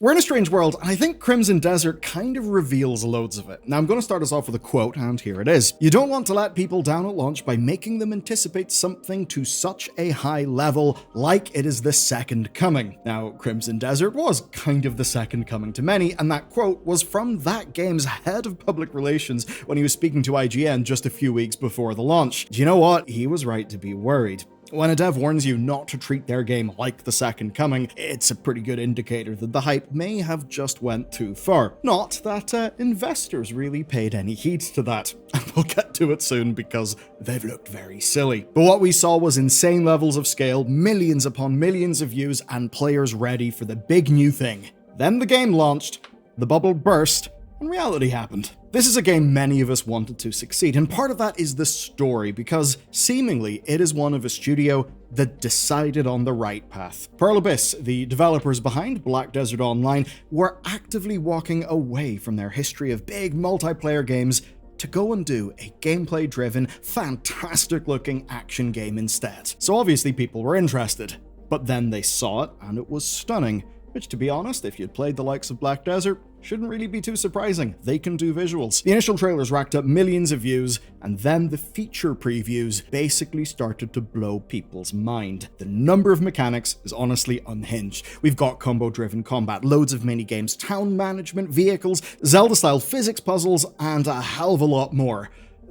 We're in a strange world, and I think Crimson Desert kind of reveals loads of it. Now, I'm going to start us off with a quote, and here it is. You don't want to let people down at launch by making them anticipate something to such a high level, like it is the second coming. Now, Crimson Desert was kind of the second coming to many, and that quote was from that game's head of public relations when he was speaking to IGN just a few weeks before the launch. Do you know what? He was right to be worried. When a dev warns you not to treat their game like the second coming, it's a pretty good indicator that the hype may have just went too far. Not that investors really paid any heed to that. And we'll get to it soon because they've looked very silly. But what we saw was insane levels of scale, millions upon millions of views, and players ready for the big new thing. Then the game launched, the bubble burst, and reality happened. This is a game many of us wanted to succeed, and part of that is the story, because seemingly it is one of a studio that decided on the right path. Pearl Abyss, the developers behind Black Desert Online, were actively walking away from their history of big multiplayer games to go and do a gameplay-driven, fantastic-looking action game instead. So obviously people were interested, but then they saw it and it was stunning. Which, to be honest, if you'd played the likes of Black Desert, shouldn't really be too surprising. They can do visuals. The initial trailers racked up millions of views, and then the feature previews basically started to blow people's mind. The number of mechanics is honestly unhinged. We've got combo-driven combat, loads of minigames, town management, vehicles, Zelda-style physics puzzles, and a hell of a lot more.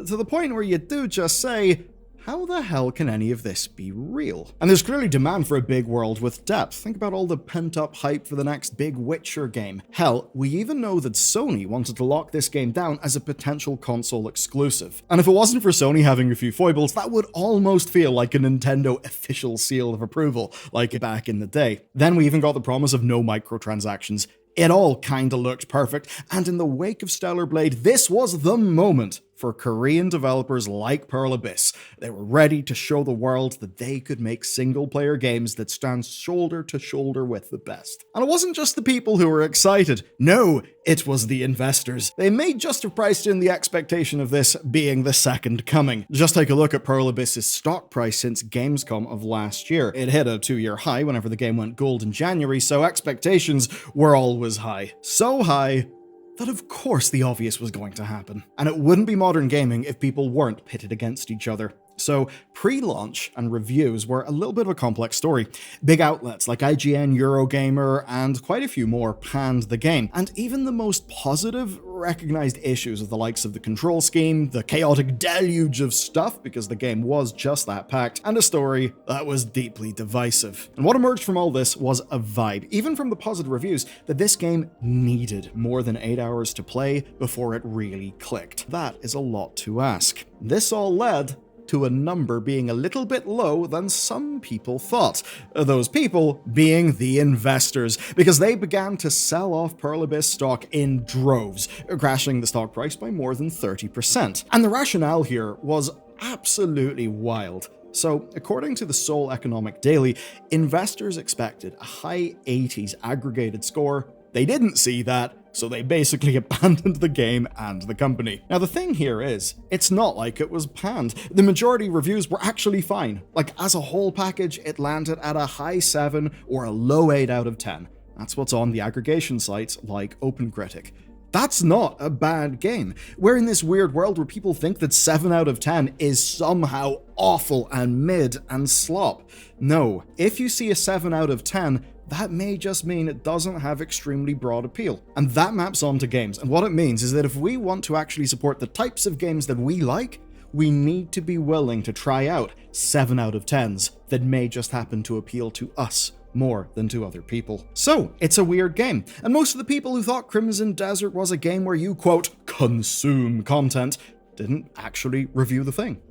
To the point where you do just say, how the hell can any of this be real? And there's clearly demand for a big world with depth. Think about all the pent-up hype for the next big Witcher game. Hell, we even know that Sony wanted to lock this game down as a potential console exclusive. And if it wasn't for Sony having a few foibles, that would almost feel like a Nintendo official seal of approval, like back in the day. Then we even got the promise of no microtransactions. It all kinda looked perfect, and in the wake of Stellar Blade, this was the moment for Korean developers like Pearl Abyss. They were ready to show the world that they could make single-player games that stand shoulder to shoulder with the best. And it wasn't just the people who were excited. No, it was the investors. They may just have priced in the expectation of this being the second coming. Just take a look at Pearl Abyss's stock price since Gamescom of last year. It hit a 2-year high whenever the game went gold in January, so expectations were always high. So high that of course the obvious was going to happen. And it wouldn't be modern gaming if people weren't pitted against each other. So pre-launch and reviews were a little bit of a complex story. Big outlets like IGN, Eurogamer, and quite a few more panned the game. And even the most positive recognized issues of the likes of the control scheme, the chaotic deluge of stuff, because the game was just that packed, and a story that was deeply divisive. And what emerged from all this was a vibe, even from the positive reviews, that this game needed more than 8 hours to play before it really clicked. That is a lot to ask. This all led to a number being a little bit low than some people thought. Those people being the investors, because they began to sell off Pearl Abyss stock in droves, crashing the stock price by more than 30%. And the rationale here was absolutely wild. So, according to the Seoul Economic Daily, investors expected a high 80s aggregated score. They didn't see that, so they basically abandoned the game and the company. Now the thing here is, it's not like it was panned. The majority reviews were actually fine. Like, as a whole package, it landed at a high 7 or a low 8 out of 10. That's what's on the aggregation sites like OpenCritic. That's not a bad game. We're in this weird world where people think that 7 out of 10 is somehow awful and mid and slop. No, if you see a 7 out of 10, that may just mean it doesn't have extremely broad appeal. And that maps onto games. And what it means is that if we want to actually support the types of games that we like, we need to be willing to try out 7 out of 10s that may just happen to appeal to us more than to other people. So, it's a weird game. And most of the people who thought Crimson Desert was a game where you, quote, consume content, didn't actually review the thing.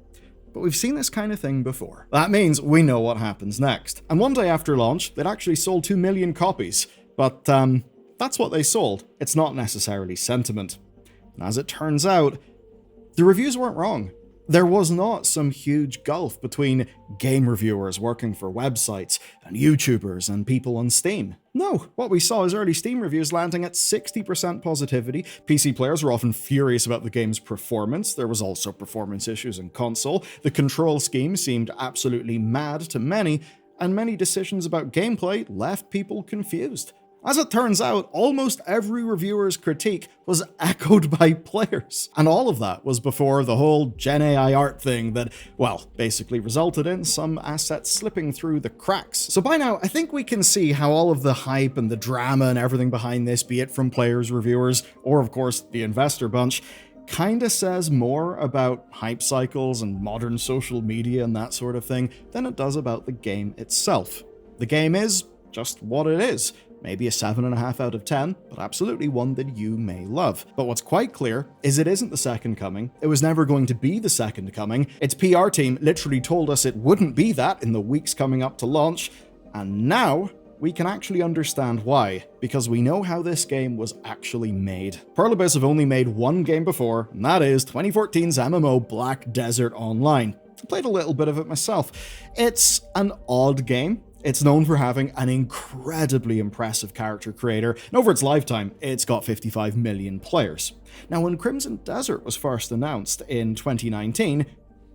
But we've seen this kind of thing before. That means we know what happens next. And one day after launch, they'd actually sold 2 million copies. But that's what they sold. It's not necessarily sentiment. And as it turns out, the reviews weren't wrong. There was not some huge gulf between game reviewers working for websites and YouTubers and people on Steam. No, what we saw is early Steam reviews landing at 60% positivity. PC players were often furious about the game's performance. There was also performance issues in console. The control scheme seemed absolutely mad to many, and many decisions about gameplay left people confused. As it turns out, almost every reviewer's critique was echoed by players. And all of that was before the whole Gen AI art thing that, well, basically resulted in some assets slipping through the cracks. So by now, I think we can see how all of the hype and the drama and everything behind this, be it from players, reviewers, or of course the investor bunch, kinda says more about hype cycles and modern social media and that sort of thing than it does about the game itself. The game is just what it is. Maybe a 7.5 out of 10, but absolutely one that you may love. But what's quite clear is it isn't the second coming. It was never going to be the second coming. Its PR team literally told us it wouldn't be that in the weeks coming up to launch, and now we can actually understand why, because we know how this game was actually made. Pearl Abyss have only made one game before, and that is 2014's MMO Black Desert Online. I played a little bit of it myself. It's an odd game. It's known for having an incredibly impressive character creator, and over its lifetime, it's got 55 million players. Now, when Crimson Desert was first announced in 2019,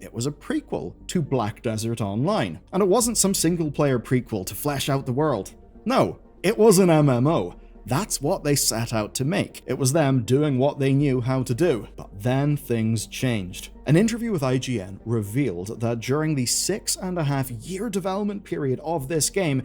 it was a prequel to Black Desert Online. And it wasn't some single-player prequel to flesh out the world. No, it was an MMO. That's what they set out to make. It was them doing what they knew how to do. But then things changed. An interview with IGN revealed that during the 6.5-year development period of this game,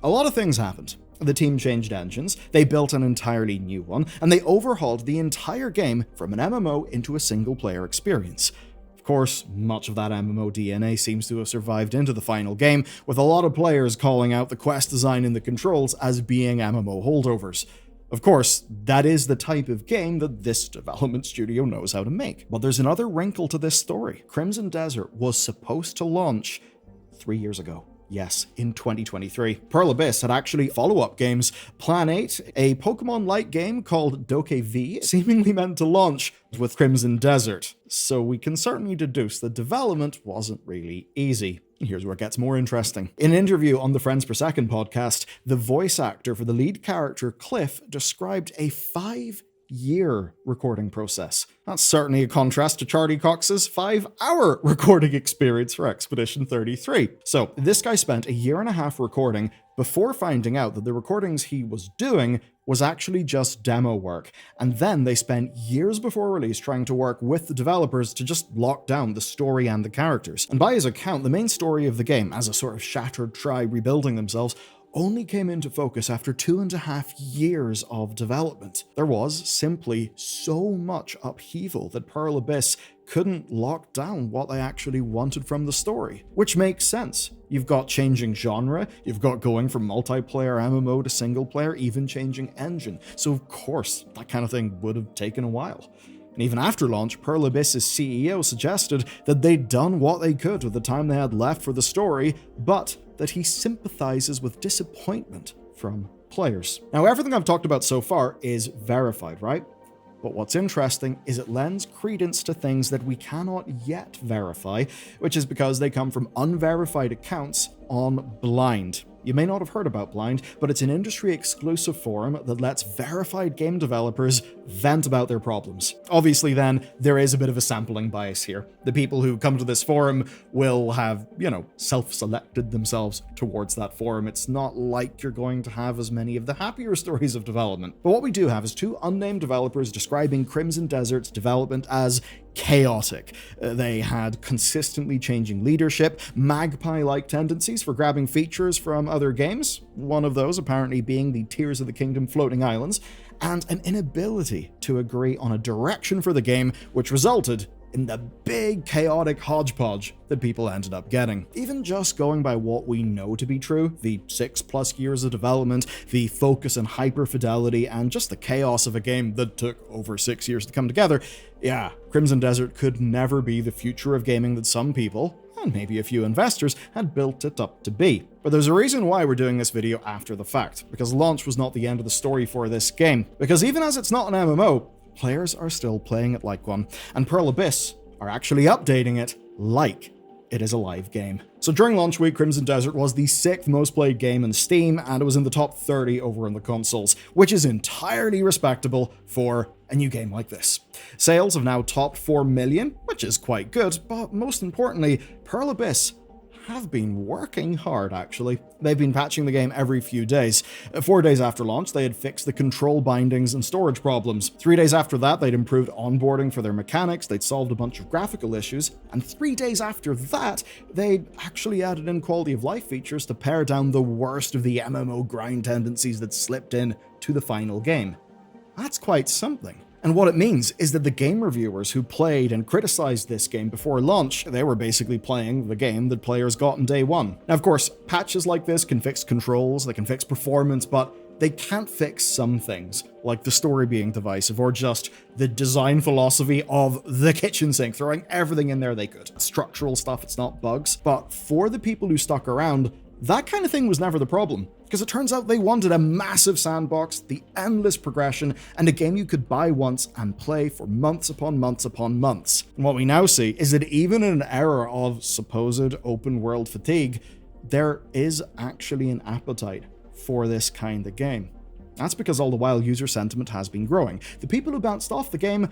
a lot of things happened. The team changed engines, they built an entirely new one, and they overhauled the entire game from an MMO into a single-player experience. Of course, much of that MMO DNA seems to have survived into the final game, with a lot of players calling out the quest design and the controls as being MMO holdovers. Of course, that is the type of game that this development studio knows how to make. But there's another wrinkle to this story. Crimson Desert was supposed to launch 3 years ago. Yes, in 2023. Pearl Abyss had actually follow-up games. Plan 8, a Pokemon-like game called Doke V, seemingly meant to launch with Crimson Desert. So we can certainly deduce that development wasn't really easy. Here's where it gets more interesting. In an interview on the Friends Per Second podcast, the voice actor for the lead character, Cliff, described a 5-year recording process. That's certainly a contrast to Charlie Cox's 5-hour recording experience for Expedition 33. So this guy spent 1.5 years recording before finding out that the recordings he was doing was actually just demo work. And then they spent years before release trying to work with the developers to just lock down the story and the characters. And by his account, the main story of the game, as a sort of shattered tribe rebuilding themselves, only came into focus after 2.5 years of development. There was simply so much upheaval that Pearl Abyss couldn't lock down what they actually wanted from the story. Which makes sense. You've got changing genre, you've got going from multiplayer MMO to single player, even changing engine. So of course, that kind of thing would have taken a while. And even after launch, Pearl Abyss's CEO suggested that they'd done what they could with the time they had left for the story, but that he sympathizes with disappointment from players. Now, everything I've talked about so far is verified, right? But what's interesting is it lends credence to things that we cannot yet verify, which is because they come from unverified accounts on Blind. You may not have heard about Blind, but it's an industry-exclusive forum that lets verified game developers vent about their problems. Obviously then, there is a bit of a sampling bias here. The people who come to this forum will have, self-selected themselves towards that forum. It's not like you're going to have as many of the happier stories of development. But what we do have is 2 unnamed developers describing Crimson Desert's development as chaotic. They had consistently changing leadership, magpie-like tendencies for grabbing features from other games, one of those apparently being the Tears of the Kingdom floating islands, and an inability to agree on a direction for the game, which resulted in the big chaotic hodgepodge that people ended up getting. Even just going by what we know to be true, the 6+ years of development, the focus and hyper-fidelity, and just the chaos of a game that took over 6 years to come together, yeah, Crimson Desert could never be the future of gaming that some people, and maybe a few investors, had built it up to be. But there's a reason why we're doing this video after the fact, because launch was not the end of the story for this game. Because even as it's not an MMO, players are still playing it like one, and Pearl Abyss are actually updating it like it is a live game. So during launch week, Crimson Desert was the 6th most played game in Steam, and it was in the top 30 over on the consoles, which is entirely respectable for a new game like this. Sales have now topped 4 million, which is quite good, but most importantly, Pearl Abyss have been working hard, actually. They've been patching the game every few days. 4 days after launch, they had fixed the control bindings and storage problems. 3 days after that, they'd improved onboarding for their mechanics, they'd solved a bunch of graphical issues, and 3 days after that, they'd actually added in quality of life features to pare down the worst of the MMO grind tendencies that slipped in to the final game. That's quite something. And what it means is that the game reviewers who played and criticized this game before launch, they were basically playing the game that players got on day one. Now, of course, patches like this can fix controls, they can fix performance, but they can't fix some things, like the story being divisive, or just the design philosophy of the kitchen sink, throwing everything in there they could. Structural stuff, it's not bugs. But for the people who stuck around, that kind of thing was never the problem, because it turns out they wanted a massive sandbox, the endless progression, and a game you could buy once and play for months upon months upon months. And what we now see is that even in an era of supposed open world fatigue, there is actually an appetite for this kind of game. That's because all the while user sentiment has been growing. The people who bounced off the game,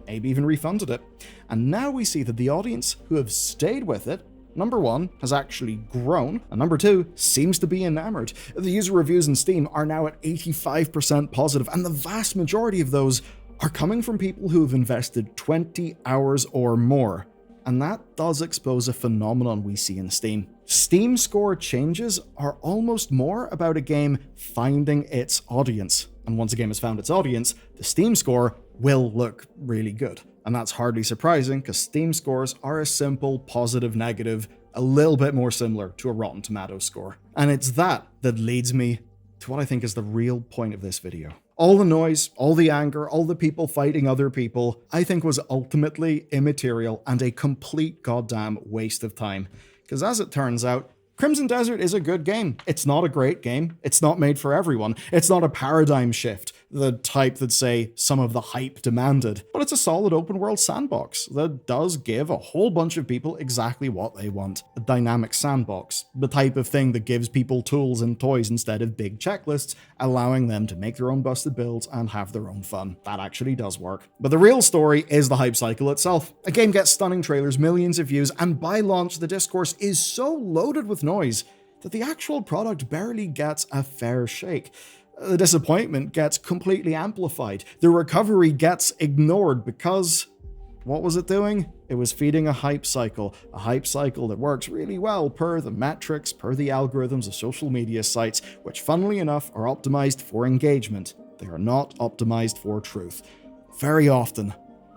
maybe even refunded it. And now we see that the audience who have stayed with it, number one, has actually grown, and number two, seems to be enamored. The user reviews in Steam are now at 85% positive, and the vast majority of those are coming from people who have invested 20 hours or more. And that does expose a phenomenon we see in Steam. Steam score changes are almost more about a game finding its audience. And once a game has found its audience, the Steam score will look really good. And that's hardly surprising, because Steam scores are a simple positive negative, a little bit more similar to a Rotten Tomatoes score. And it's that leads me to what I think is the real point of this video. All the noise, all the anger, all the people fighting other people, I think was ultimately immaterial and a complete goddamn waste of time. Because as it turns out, Crimson Desert is a good game. It's not a great game. It's not made for everyone. It's not a paradigm shift, the type that, say, some of the hype demanded. But it's a solid open world sandbox that does give a whole bunch of people exactly what they want. A dynamic sandbox. The type of thing that gives people tools and toys instead of big checklists, allowing them to make their own busted builds and have their own fun. That actually does work. But the real story is the hype cycle itself. A game gets stunning trailers, millions of views, and by launch the discourse is so loaded with noise that the actual product barely gets a fair shake. The disappointment gets completely amplified. The recovery gets ignored because what was it doing? It was feeding a hype cycle that works really well per the metrics, per the algorithms of social media sites, which funnily enough are optimized for engagement. They are not optimized for truth. Very often,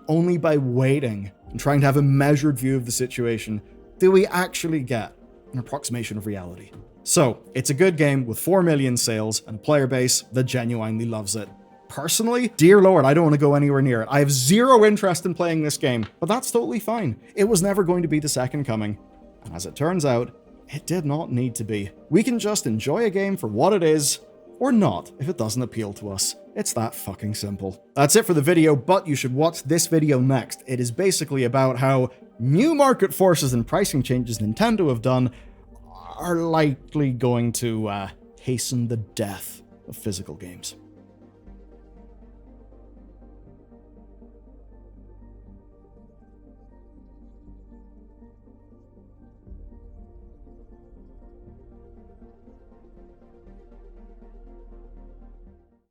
only by waiting and trying to have a measured view of the situation do we actually get an approximation of reality. So, it's a good game with 4 million sales and a player base that genuinely loves it. Personally, dear lord, I don't want to go anywhere near it. I have zero interest in playing this game, but that's totally fine. It was never going to be the second coming. And as it turns out, it did not need to be. We can just enjoy a game for what it is, or not if it doesn't appeal to us. It's that fucking simple. That's it for the video, but you should watch this video next. It is basically about how new market forces and pricing changes Nintendo have done are likely going to hasten the death of physical games.